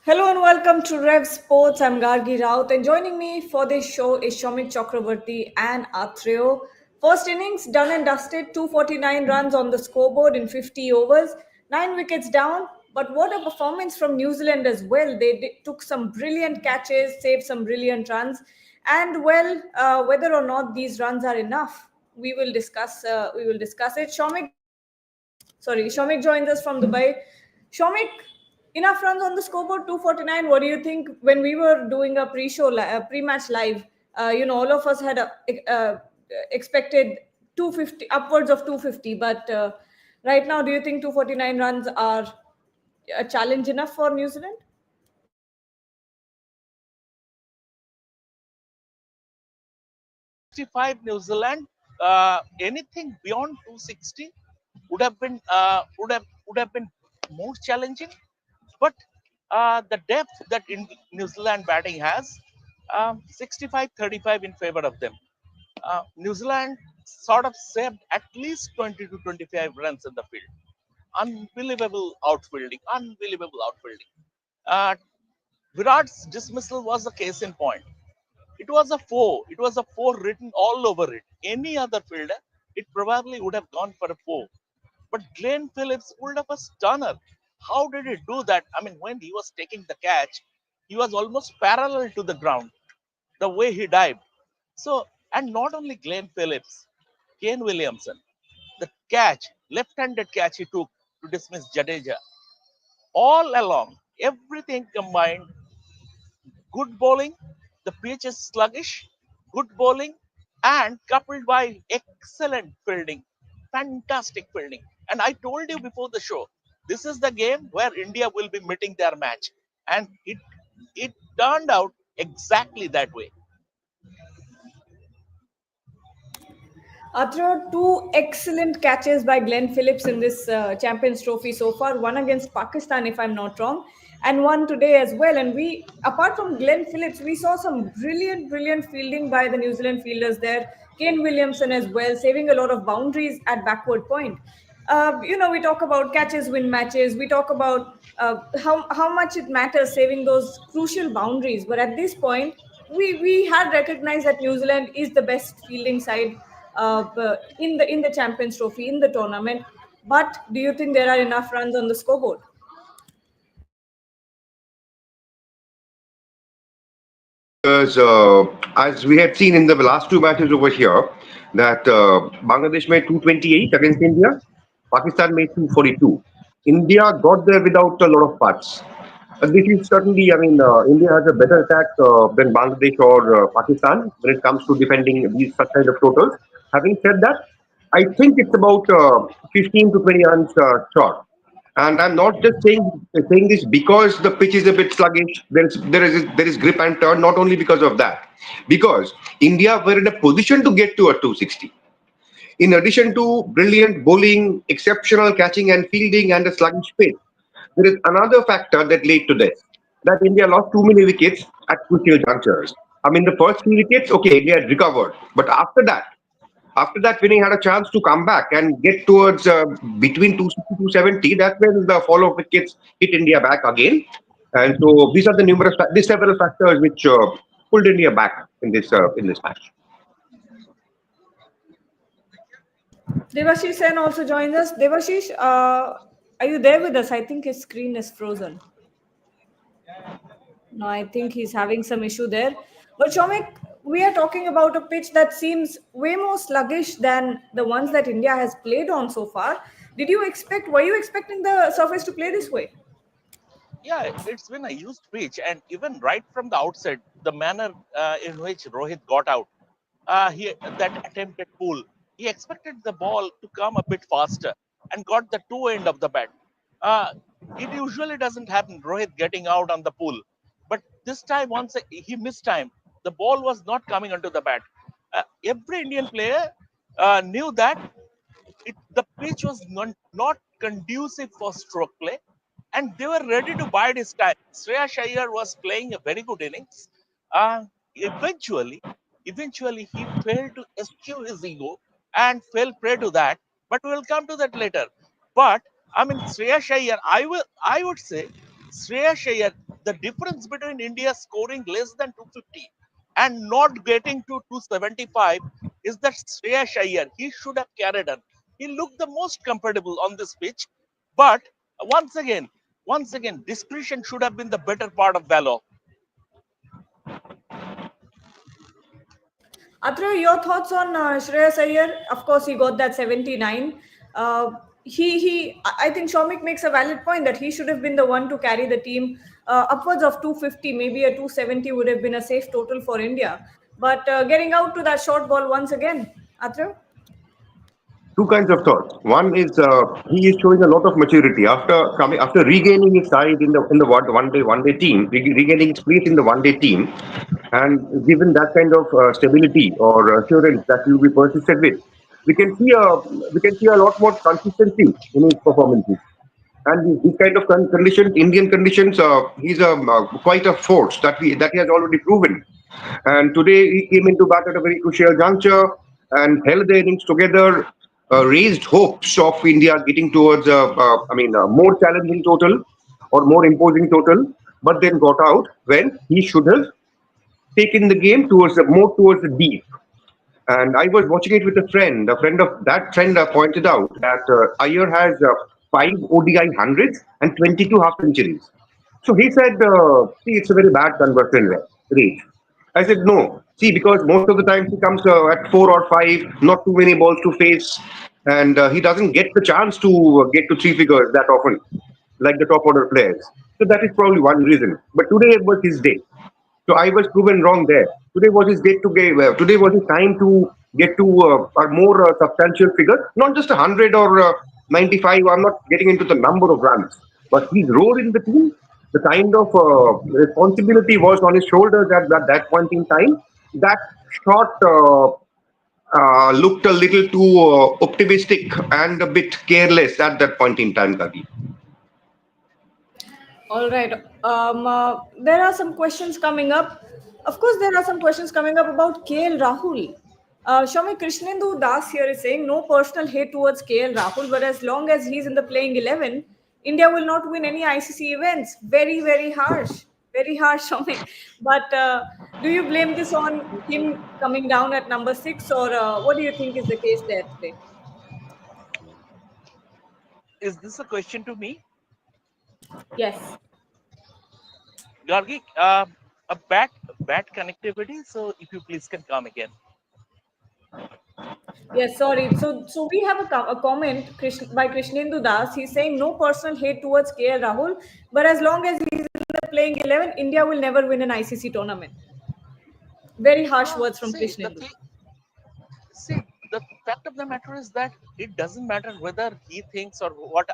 Hello and welcome to Rev Sports. I'm Gargi Raut, and joining me for this show is Shomik Chakravarti and Atreo. First innings done and dusted, 249 runs on the scoreboard in 50 overs, 9 wickets down. But what a performance from New Zealand as well. They took some brilliant catches, saved some brilliant runs, and whether or not these runs are enough, we will discuss. We will discuss it. Shomik joins us from Dubai. Shomik, enough runs on the scoreboard, 249. What do you think when we were doing a pre-match live? All of us had expected 250, upwards of 250. But right now, do you think 249 runs are a challenge enough for New Zealand? 65 New Zealand, anything beyond 260 would have been more challenging. But the depth that New Zealand batting has, 65-35 in favor of them. New Zealand sort of saved at least 20 to 25 runs in the field. Unbelievable outfielding, unbelievable outfielding. Uh, Virat's dismissal was a case in point. It was a four. It was a four written all over it. Any other fielder, it probably would have gone for a four. But Glenn Phillips pulled up a stunner. How did he do that? I mean, when he was taking the catch, he was almost parallel to the ground, the way he dived. So, and not only Glenn Phillips, Kane Williamson, the catch, left-handed catch he took to dismiss Jadeja. All along, everything combined, good bowling, the pitch is sluggish, good bowling, and coupled by excellent fielding, fantastic fielding. And I told you before the show, this is the game where India will be meeting their match, and it turned out exactly that way. Atra, two excellent catches by Glenn Phillips in this Champions Trophy so far. One against Pakistan, if I'm not wrong, and one today as well. And apart from Glenn Phillips, we saw some brilliant fielding by the New Zealand fielders there. Kane Williamson as well, saving a lot of boundaries at backward point. We talk about catches win matches. We talk about how much it matters saving those crucial boundaries. But at this point, we had recognized that New Zealand is the best fielding side in the Champions Trophy in the tournament. But do you think there are enough runs on the scoreboard? Because as we had seen in the last two matches over here, that Bangladesh made 228 against India, Pakistan made 242. India got there without a lot of putts. This is certainly, I mean, India has a better attack than Bangladesh or Pakistan when it comes to defending these such kind of totals. Having said that, I think it's about 15 to 20 runs short. And I'm not just saying this because the pitch is a bit sluggish. There is grip and turn. Not only because of that, because India were in a position to get to a 260. In addition to brilliant bowling, exceptional catching and fielding, and a sluggish pitch, there is another factor that led to this. That India lost too many wickets at crucial junctures. I mean, the first few wickets, okay, India had recovered, but after that, winning had a chance to come back and get towards between 260 to 70. That's when the fall of wickets hit India back again. And so these are these several factors which pulled India back in this match. Devashish Sen also joins us. Devashish, are you there with us? I think his screen is frozen. No, I think he's having some issue there. But Shomik, we are talking about a pitch that seems way more sluggish than the ones that India has played on so far. Were you expecting the surface to play this way? Yeah, it's been a used pitch, and even right from the outset, the manner in which Rohit got out, he that attempted pull, he expected the ball to come a bit faster and got the two end of the bat. Uh, it usually doesn't happen, Rohit getting out on the pull, but this time he missed time. The ball was not coming onto the bat. Every Indian player knew that the pitch was not conducive for stroke play, and they were ready to bide his time. Shreya Iyer was playing a very good innings. Uh, eventually, eventually, he failed to eschew his ego and fell prey to that. But we'll come to that later. But I mean, Shreya Iyer, I would say Shreyas Iyer, the difference between India scoring less than 250 and not getting to 275 is that Shreyas Iyer, he should have carried on. He looked the most comfortable on this pitch, but once again, discretion should have been the better part of valor. Atra, your thoughts on Shreyas Iyer? Of course, he got that 79. I think Shomik makes a valid point that he should have been the one to carry the team upwards of 250, maybe a 270 would have been a safe total for India. But getting out to that short ball once again, Atra? Two kinds of thoughts. One is he is showing a lot of maturity after regaining his side in the one day team, regaining his place in the one day team, and given that kind of stability or assurance that he will be persisted with, we can see a we can see a lot more consistency in his performances. And these kind of conditions, Indian conditions, he's quite a force that he has already proven. And today he came into bat at a very crucial juncture and held the innings together, raised hopes of India getting towards a more challenging total or more imposing total, but then got out when he should have taken the game more towards the deep. And I was watching it with a friend. A friend of that friend pointed out that Iyer has five ODI hundreds and 22 half centuries. So he said, see, it's a very bad conversion rate. I said, no. See, because most of the time he comes at four or five, not too many balls to face, and he doesn't get the chance to get to three figures that often, like the top order players. So that is probably one reason. But today was his day. So I was proven wrong there. Today was his day to get. Today was his time to get to a more substantial figure, not just 100 or 95. I'm not getting into the number of runs, but his role in the team, the kind of responsibility was on his shoulders at that point in time. That shot looked a little too optimistic and a bit careless at that point in time, Kagi. All right. There are some questions coming up. Of course, there are some questions coming up about KL Rahul. Shami Krishnendu Das here is saying no personal hate towards KL Rahul, but as long as he's in the playing 11, India will not win any ICC events. Very, very harsh. Very harsh, Shami. But do you blame this on him coming down at number 6, or what do you think is the case there today? Is this a question to me? Yes. Gargi, a bad connectivity. So if you please can come again. Yes, sorry. So we have a comment by Krishnendu Das. He's saying no personal hate towards KL Rahul, but as long as he's in the playing 11, India will never win an ICC tournament. Very harsh words from Krishnendu. See, the fact of the matter is that it doesn't matter whether he thinks or what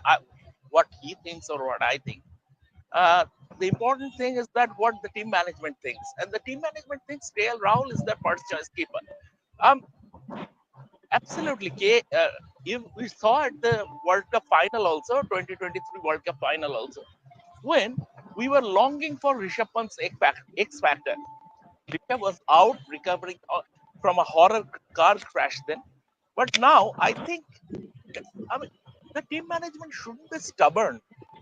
he thinks or what I think. The important thing is that what the team management thinks, and the team management thinks KL Rahul is their first choice keeper. Um, Absolutely. If we saw at the World Cup final also, 2023 World Cup final also, when we were longing for Rishabh Pant's X factor. Rishabh was out recovering from a horror car crash then. But now I think, I mean, the team management shouldn't be stubborn.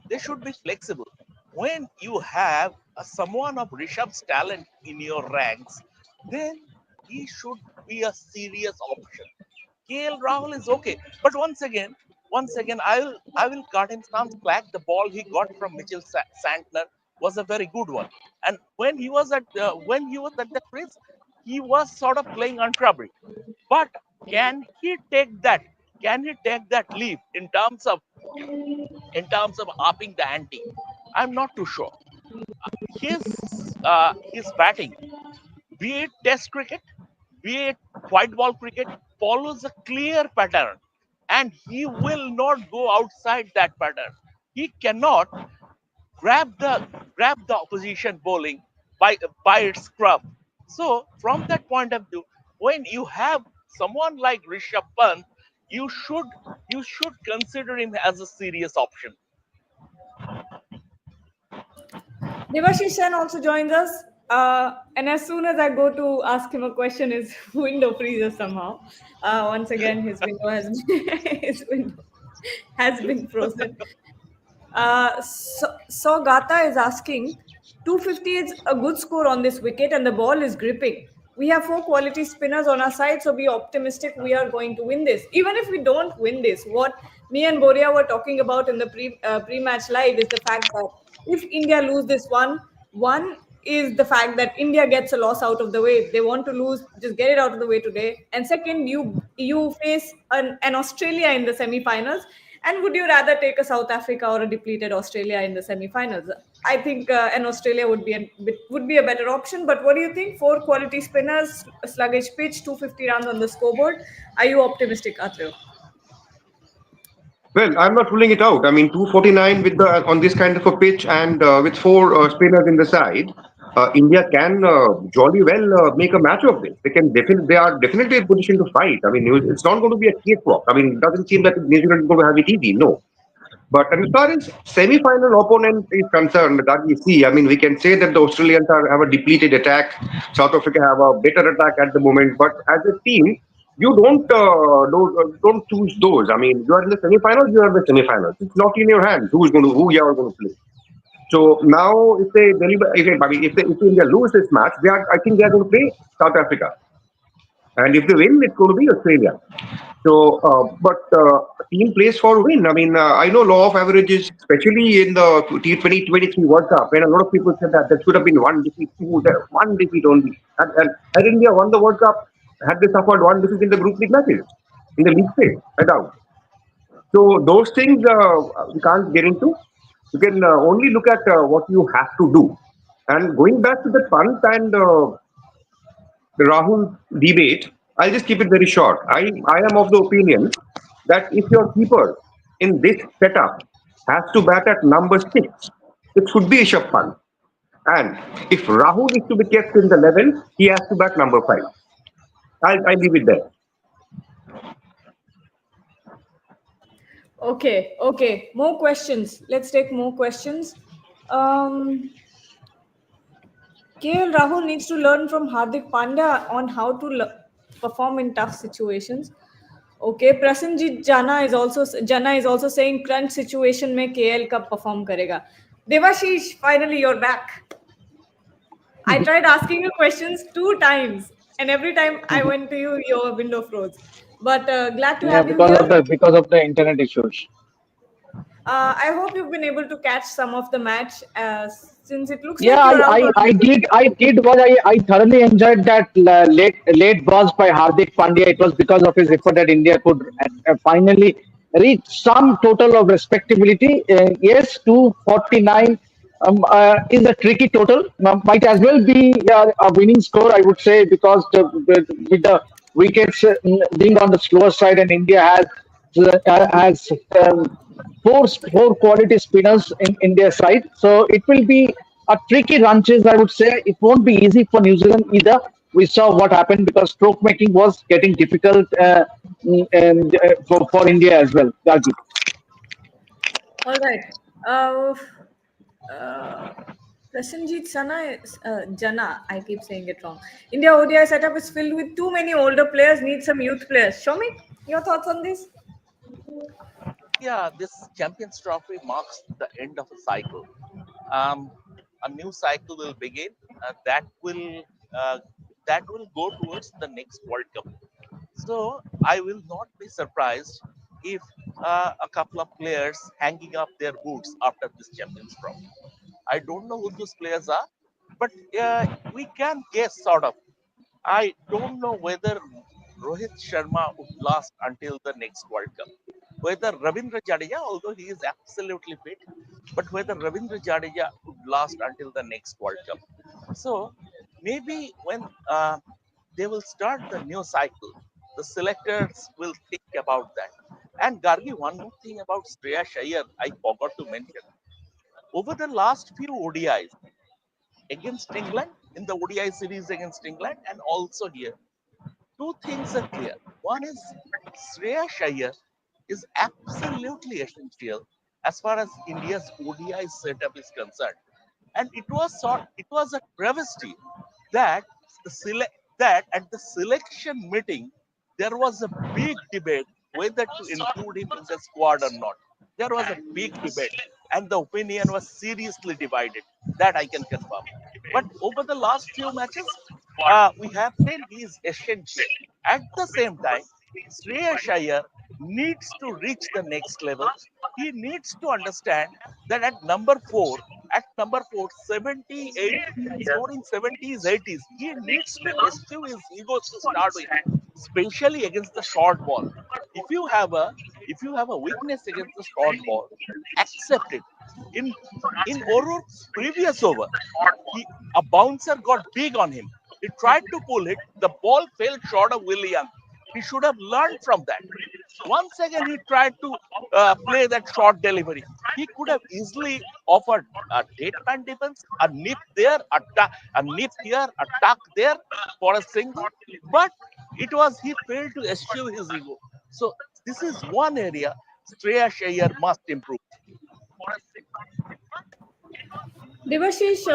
They should be flexible. When you have someone of Rishabh's talent in your ranks, then he should be a serious option. KL Rahul is okay, but once again, I will cut him some slack. The ball he got from Mitchell Santner was a very good one, and when he was at the crease, he was sort of playing untroubled. But can he take that? Can he take that leap in terms of upping the ante? I'm not too sure. His batting, be it Test cricket, be it white ball cricket, follows a clear pattern, and he will not go outside that pattern. He cannot grab the opposition bowling by its scruff. So from that point of view, when you have someone like Rishabh Pant, you should consider him as a serious option. Devashish Sen also joins us. And as soon as I go to ask him a question, his window freezes somehow. Once again, his window has his window has been frozen. So Gata is asking, 250 is a good score on this wicket and the ball is gripping. We have four quality spinners on our side, so be optimistic we are going to win this. Even if we don't win this, what me and Boria were talking about in the pre-match live is the fact that if India lose this one is the fact that India gets a loss out of the way. If they want to lose, just get it out of the way today. And second, you face an Australia in the semi-finals. And would you rather take a South Africa or a depleted Australia in the semi-finals? I think an Australia would be a better option. But what do you think? Four quality spinners, a sluggish pitch, 250 runs on the scoreboard. Are you optimistic, Atreo? Well, I'm not ruling it out. I mean, 249 with the on this kind of a pitch and with four spinners in the side, India can jolly well make a match of this. They are definitely in position to fight. I mean, it's not going to be a cakewalk. I mean, it doesn't seem that New Zealand is going to have it easy. No. But as far as semi-final opponent is concerned, that we see, I mean, we can say that the Australians have a depleted attack. South Africa have a better attack at the moment. But as a team, you don't choose those. I mean, you are in the semi-finals, you are in the semi-finals. It's not in your hands who you are going to play. So now, if they deliver, if India lose this match, I think they are going to play South Africa. And if they win, it's going to be Australia. So, but team plays for win. I mean, I know law of averages, especially in the T2023 World Cup, when a lot of people said that there should have been one defeat, one defeat only. And had India won the World Cup, had they suffered one defeat in the group league matches, in the league phase, I doubt. So those things we can't get into. You can only look at what you have to do. And going back to the punt and the Rahul debate, I'll just keep it very short. I am of the opinion that if your keeper in this setup has to bat at number 6, it should be Rishabh Pant. And if Rahul is to be kept in the level, he has to bat number 5. I'll leave it there. Okay. More questions. Let's take more questions. KL Rahul needs to learn from Hardik Pandya on how to perform in tough situations. Okay, Prasenjit Jana is also saying crunch situation में KL कब perform करेगा. Devashish, finally you're back. I tried asking you questions 2 times, and every time I went to you, your window froze. But glad to Yeah, have you here. because of the internet issues. I hope you've been able to catch some of the match, since it looks Yeah, like you're out on. I did what I thoroughly enjoyed that late buzz by Hardik Pandya. It was because of his effort that India could finally reach some total of respectability. Yes, 249 is a tricky total. Might as well be a winning score, I would say, because with the wickets being on the slower side, and India has four quality spinners in their side. So it will be a tricky run chase, I would say. It won't be easy for New Zealand either. We saw what happened because stroke making was getting difficult and for India as well. Gargi. All right. Prasenjit Jana, I keep saying it wrong. India ODI setup is filled with too many older players, need some youth players. Show me your thoughts on this. Yeah, this Champions Trophy marks the end of a cycle. Um, a new cycle will begin. Uh, that will go towards the next World Cup. So I will not be surprised if a couple of players hanging up their boots after this Champions Trophy. I don't know who those players are, but we can guess sort of. I don't know whether Rohit Sharma would last until the next World Cup. Whether Ravindra Jadeja, although he is absolutely fit, but whether Ravindra Jadeja would last until the next World Cup. So maybe when they will start the new cycle, the selectors will think about that. And Gargi, one more thing about Shreya Iyer, I forgot to mention. Over the last few ODIs against England, in the ODI series against England, and also here, two things are clear. One is Shreya Iyer is absolutely essential as far as India's ODI setup is concerned. And it was a travesty that that at the selection meeting there was a big debate whether to include him in the squad or not. There was a big debate. and the opinion was seriously divided. That I can confirm. But over the last few matches, we have seen he is essential. At the same time, Shreyas Iyer needs to reach the next level. He needs to understand that at number four, 78, scoring 70s, 80s, he needs to eschew his egos to start with, especially against the short ball. If you have a if you have a weakness against the short ball, accept it. In in O'Rourke's previous over, a bouncer got big on him. He tried to pull it. The ball fell short of William. He should have learned from that. Once again, he tried to play that short delivery. He could have easily offered a deadpan defense, a nip there, a nip here, a tuck there for a single. But it was he failed to eschew his ego. So this is one area Shreyas Iyer must improve. Devashish,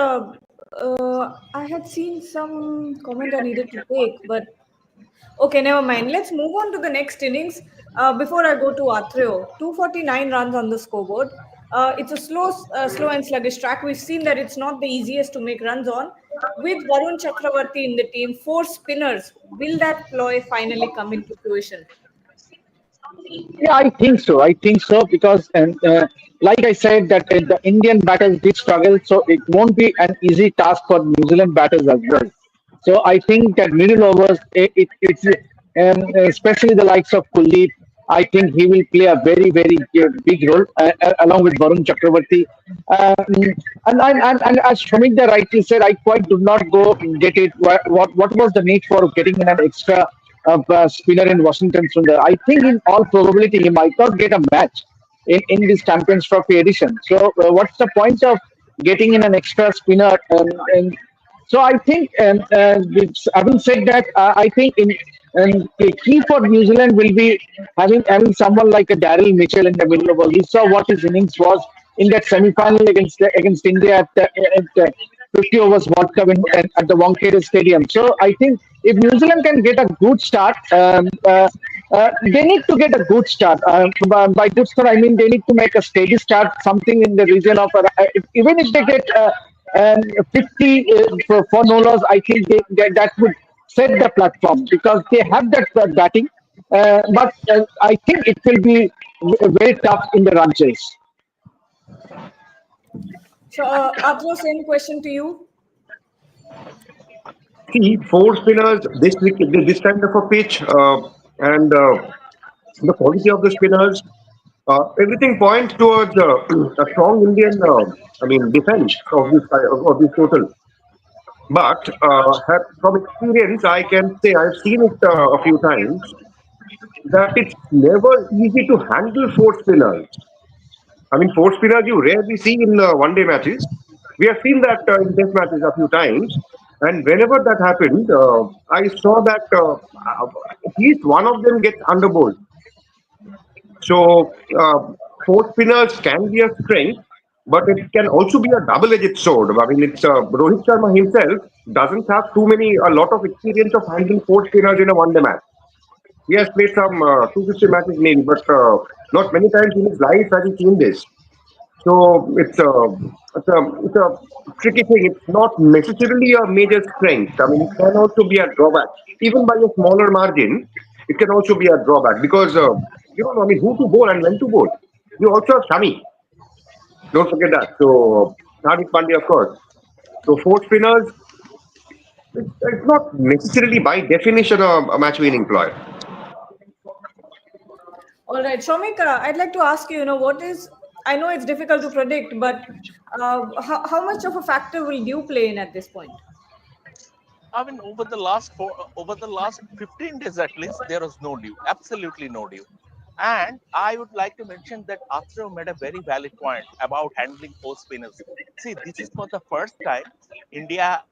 I had seen some comment I needed to take, but okay, never mind. Let's move on to the next innings. Before I go to Atreo, 249 runs on the scoreboard. It's a slow and sluggish track. We've seen that it's not the easiest to make runs on. With Varun Chakravarti in the team, four spinners. Will that ploy finally come into fruition? Yeah, I think so. I think so because, like I said, that the Indian batters did struggle, so it won't be an easy task for New Zealand batters as well. So I think that middle overs, it's especially the likes of Kuldeep. I think he will play a very, very big role along with Varun Chakravarti. And as Shramikda rightly said, I quite do not go get it. What was the need for getting in an extra spinner in Washington Sundar? I think in all probability he might not get a match in this Champions Trophy edition. So what's the point of getting in an extra spinner? And so I think, having said that, I think the key for New Zealand will be having someone like a Daryl Mitchell in the middle of all. We saw what his innings was in that semi-final against India at 50 overs World Cup at the Wankhede Stadium. So I think if New Zealand can get a good start, they need to get a good start. By good start, I mean they need to make a steady start, something in the region of even if they get. 50 for no loss, I think that would set the platform because they have that batting. But I think it will be very tough in the run chase. So, Atreo, same question to you. See, four spinners, this kind of a pitch, and the quality of the spinners, everything points towards a strong Indian, defense of this total. But from experience, I can say I've seen it a few times that it's never easy to handle four spinners. I mean, four spinners you rarely see in one-day matches. We have seen that in test matches a few times, and whenever that happened, I saw that at least one of them gets underbowled. So, four spinners can be a strength, but it can also be a double-edged sword. I mean, it's Rohit Sharma himself doesn't have a lot of experience of handling four spinners in a one-day match. He has played some 250 matches maybe, but not many times in his life has he seen this. So it's a tricky thing. It's not necessarily a major strength. I mean, it can also be a drawback. Even by a smaller margin, it can also be a drawback because you don't know, I mean, who to bowl and when to bowl. You also have Shami. Don't forget that. So Hardik Pandya, of course. So four spinners, it's not necessarily by definition a match-winning ploy. All right, Shomika, I'd like to ask you, what is, I know it's difficult to predict, but how much of a factor will you play in at this point? I mean, over the last 15 days at least, there was no dew, absolutely no dew. And I would like to mention that Atreo made a very valid point about handling four spinners. See, this is for the first time India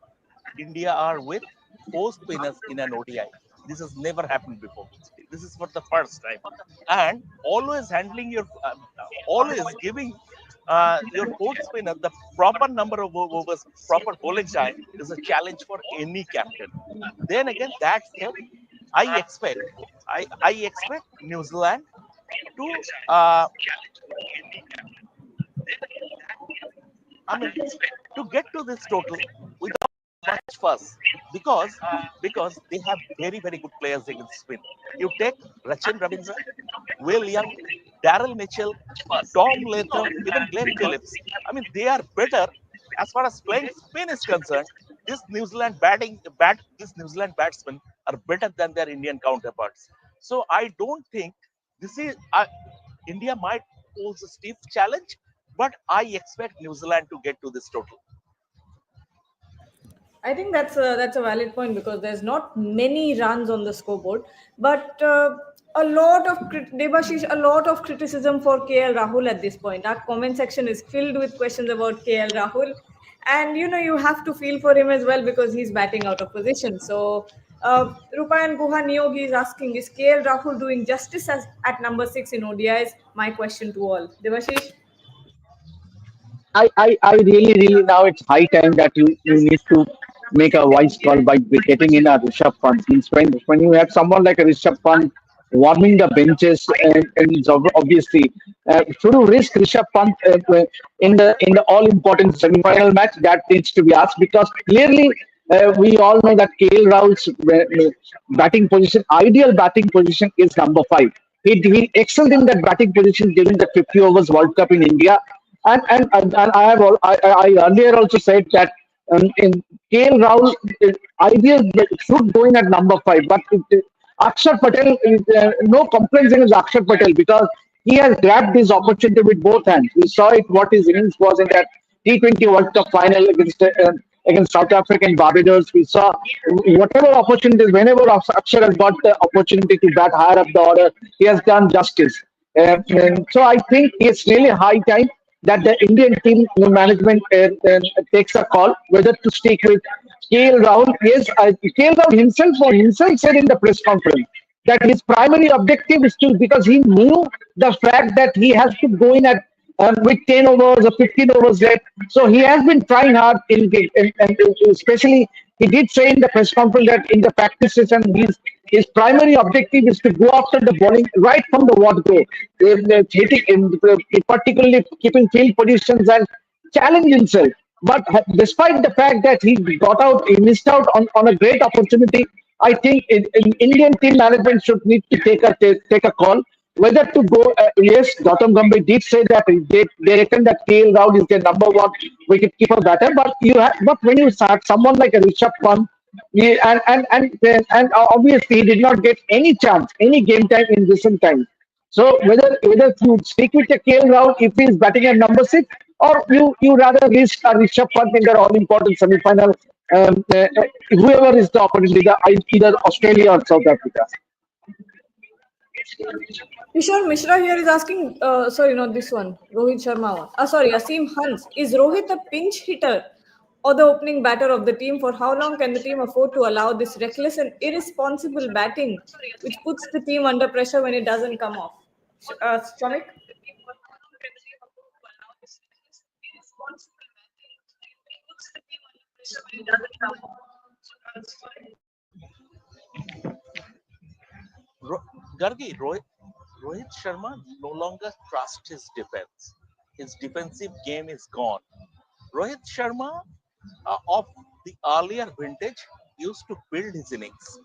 India are with four spinners in an ODI. This has never happened before. This is for the first time. And always giving your fourth spinner the proper number of overs, proper bowling time is a challenge for any captain. Then again, that said, I expect, I expect New Zealand to I mean, to get to this total without much fuss, because because they have very good players against spin. You take Rachin Ravindra, Will Young, Daryl Mitchell, Tom Latham, even Glenn Phillips. I mean, they are better as far as playing spin is concerned. This New Zealand batsmen are better than their Indian counterparts. So I don't think this is India might pose a stiff challenge, but I expect New Zealand to get to this total. I think that's a valid point because there's not many runs on the scoreboard, but Debashish, a lot of criticism for KL Rahul at this point. Our comment section is filled with questions about KL Rahul, and you have to feel for him as well because he's batting out of position. So Rupayan Guha Niyogi is asking, is KL Rahul doing justice at number 6 in ODIs? My question to all. Devashish? I really now it's high time that you need to make a wise call by getting in a Rishabh Pant. Means when you have someone like a Rishabh Pant warming the benches and it's obviously should you risk Rishabh Pant in the all important semi-final match, that needs to be asked because clearly we all know that KL Rahul's batting position, ideal batting position is number 5. He excelled in that batting position during the 50 overs World Cup in India. And I earlier also said that in KL Rahul, ideal should go in at number 5, but Akshar Patel, no complaints against Akshar Patel because he has grabbed this opportunity with both hands. We saw it what his innings was in that T20 World Cup final against South Africa and Barbados. We saw whatever opportunities, whenever Akshar has got the opportunity to bat higher up the order, he has done justice. And so I think it's really high time that the Indian team management takes a call whether to stick with KL Rahul. Yes, KL Rahul himself said in the press conference that his primary objective is to, because he knew the fact that he has to go in at with 10 overs or 15 overs left. So he has been trying hard and especially he did say in the press conference that in the practice session his primary objective is to go after the bowling right from the word go, particularly keeping field positions and challenge himself. But despite the fact that he missed out on a great opportunity, I think Indian team management should need to take a call whether to go. Yes, Gautam Gambhir did say that they reckon that KL Rahul is their number 1 wicket-keeper batter. But when you start someone like a Rishabh Pant, and obviously he did not get any chance, any game time in recent times. So whether you stick with a KL Rahul if he is batting at number 6, or you rather risk a Rishabh Pant in their all important semi-final, whoever is the opponent, either Australia or South Africa. Kishore Mishra here is asking, sorry, not this one, Rohit Sharma one. Sorry, Asim Hans. Is Rohit a pinch hitter or the opening batter of the team? For how long can the team afford to allow this reckless and irresponsible batting, which puts the team under pressure when it doesn't come off? Shamik? Rohit Sharma no longer trusts his defense. His defensive game is gone. Rohit Sharma of the earlier vintage used to build his innings,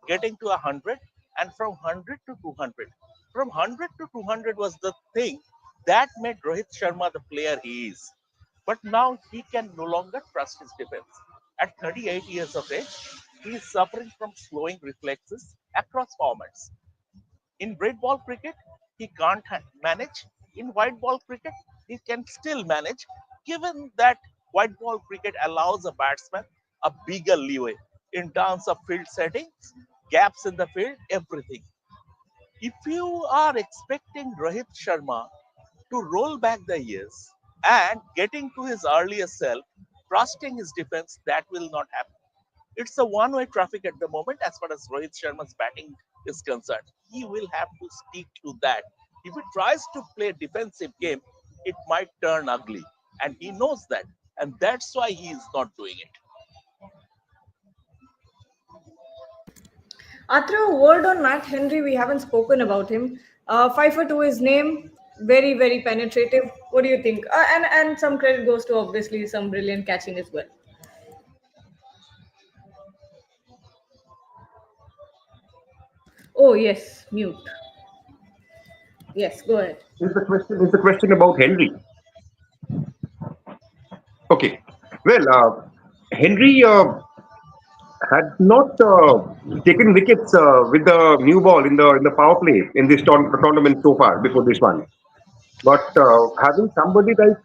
getting to 100 and from 100 to 200. From 100 to 200 was the thing that made Rohit Sharma the player he is. But now he can no longer trust his defense. At 38 years of age, he is suffering from slowing reflexes across formats. In red ball cricket, he can't manage. In white ball cricket, he can still manage, given that white ball cricket allows a batsman a bigger leeway in terms of field settings, gaps in the field, everything. If you are expecting Rohit Sharma to roll back the years and getting to his earlier self, trusting his defense, that will not happen. It's a one-way traffic at the moment as far as Rohit Sharma's batting is concerned. He will have to stick to that. If he tries to play a defensive game, it might turn ugly. And he knows that. And that's why he is not doing it. Atra, a word on Matt Henry. We haven't spoken about him. 5 for 2 his name. Very, very penetrative. What do you think? And some credit goes to obviously some brilliant catching as well. Oh yes, mute. Yes, go ahead. Is the question about Henry? Okay. Well, Henry had not taken wickets with the new ball in the power play in this tournament so far before this one. But having somebody like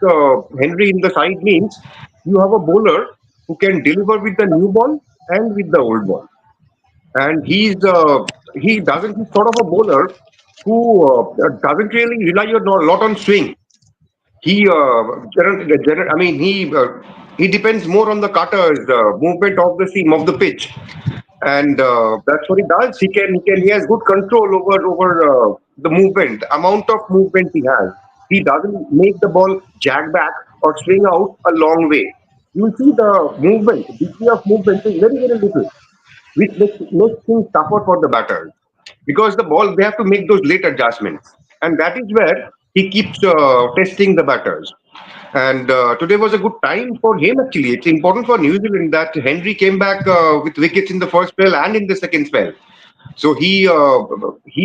Henry in the side means you have a bowler who can deliver with the new ball and with the old ball. And he's sort of a bowler who doesn't really rely a lot on swing. I mean, he depends more on the cutters, movement of the seam of the pitch, and that's what he does. He has good control over the movement, amount of movement he has. He doesn't make the ball jag back or swing out a long way. You will see the movement, degree of movement is very very little, which makes things tougher for the batters because the ball they have to make those late adjustments, and that is where he keeps testing the batters. And today was a good time for him actually. It's important for New Zealand that Henry came back with wickets in the first spell and in the second spell. So he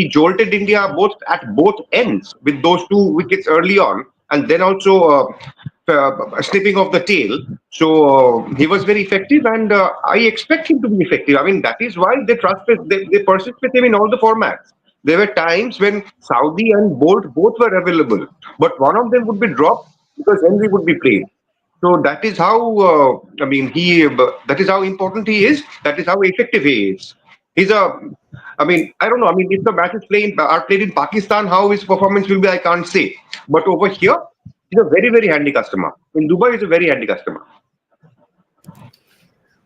jolted India at both ends with those two wickets early on, and then also snipping of the tail. So he was very effective, and I expect him to be effective. I mean that is why they persist with him in all the formats. There were times when Saudi and both were available, but one of them would be dropped because Henry would be played. So that is how that is how important he is. That is how effective he is. He's a I mean, I don't know. I mean, if the matches are played in Pakistan, how his performance will be, I can't say. But over here, he's a very, very handy customer. In Dubai, he's a very handy customer.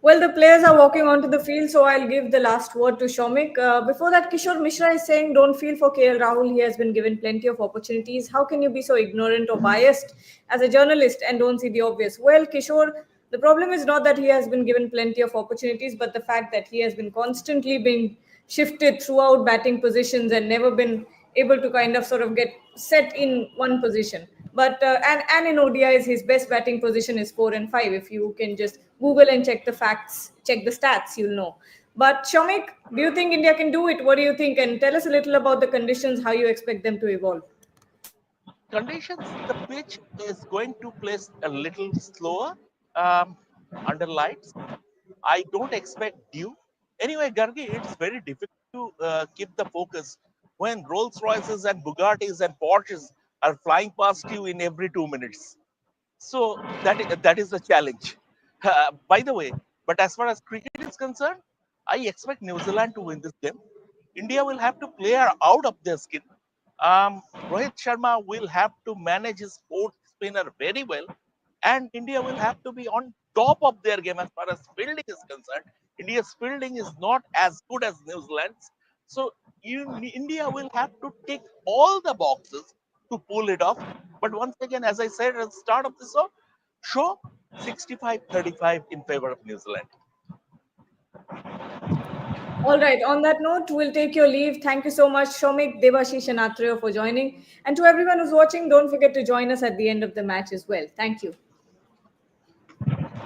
Well, the players are walking onto the field, so I'll give the last word to Shomik. Before that, Kishore Mishra is saying, don't feel for KL Rahul. He has been given plenty of opportunities. How can you be so ignorant or biased as a journalist and don't see the obvious? Well, Kishore, the problem is not that he has been given plenty of opportunities, but the fact that he has been constantly being shifted throughout batting positions and never been able to kind of sort of get set in one position. But and in ODIs, his best batting position is 4 and 5. If you can just Google and check the facts, check the stats, you'll know. But Shomik, do you think India can do it? What do you think? And tell us a little about the conditions, how you expect them to evolve. Conditions, the pitch is going to place a little slower under lights. I don't expect dew. Anyway, Gargi, it's very difficult to keep the focus when Rolls Royces and Bugattis and Porsches are flying past you in every 2 minutes. So that is the challenge. By the way, but as far as cricket is concerned, I expect New Zealand to win this game. India will have to play out of their skin. Rohit Sharma will have to manage his fourth spinner very well, and India will have to be on top of their game as far as fielding is concerned. India's fielding is not as good as New Zealand's, so India will have to tick all the boxes to pull it off. But once again, as I said at the start of the show 65-35 in favor of New Zealand. All right. On that note, we'll take your leave. Thank you so much, Shomik, Devashish, and Atreo for joining. And to everyone who's watching, don't forget to join us at the end of the match as well. Thank you.